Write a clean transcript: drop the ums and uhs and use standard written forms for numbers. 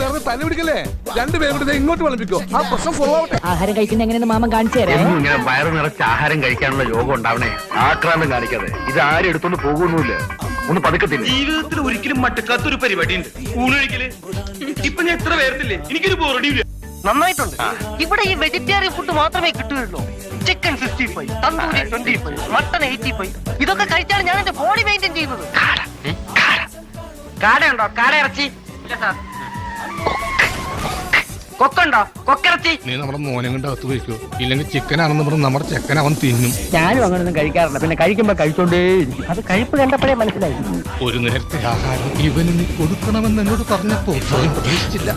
വേറെ തന്നെ പിടിക്കല്ലേ? രണ്ടുപേരും കൂടി ഇങ്ങോട്ട് വിളമ്പിക്കോ. ആ പ്രശ്നം ഫോളോ ആവട്ടെ. ആഹാരം കഴിക്കുന്ന എങ്ങനെയെന്ന് മാമൻ കാണിച്ചു തരാം. ഇങ്ങനെ വയറ് നിറച്ച് ആഹാരം കഴിക്കാനുള്ള യോഗം ഉണ്ടാവണേ. ആക്രാന്തം കാണിക്കാതെ. ഇത് ആരും എടുത്തോണ്ട് പോകുന്നില്ല. ഒന്ന് പതുക്കത്തില്ല. ജീവിതത്തിൽ ഒരിക്കലും മട്ടക്കാത്തൊരു പരിപാടി ഉണ്ട്, ഊണൊഴിക്കല്. ഇപ്പൊ ഞാൻ എത്ര പേർത്തില്ലേ, എനിക്കൊരു ബോറടിയില്ല. നന്നായിട്ടുണ്ട്. ഇവിടെ ഈ വെജിറ്റേറിയൻ ഫുഡ് മാത്രമേ കിട്ടുകയുള്ളൂ. Chicken 65, tandoori 25, mutton 85. ഇതൊക്കെ കഴിച്ചാണ് ഞാൻ എന്റെ ബോഡി മെയിൻറ്റെയിൻ ചെയ്യുന്നത്. കാടയുണ്ടോ? കാട ഇറച്ചി കൊക്കുണ്ടോ? കൊക്കിറച്ചി. നീ നമ്മുടെ മോനെ കൊണ്ട് അകത്ത് പോയിക്കോ. ഇല്ലെങ്കിൽ ചിക്കനാണെന്ന് പറഞ്ഞ് നമ്മുടെ ചെക്കൻ അവൻ തിന്നും. ഞാനും അങ്ങനൊന്നും കഴിക്കാറില്ല. പിന്നെ കഴിക്കുമ്പോ കഴിച്ചോണ്ടേയിരിക്കും. അത് കഴിപ്പ് കണ്ടപ്പോഴേ മനസ്സിലായി. ഒരു നേരത്തെ ആഹാരം ഇവന് നീ കൊടുക്കണമെന്ന് എന്നോട് പറഞ്ഞപ്പോ സ്വയം പ്രതീക്ഷിച്ചില്ല.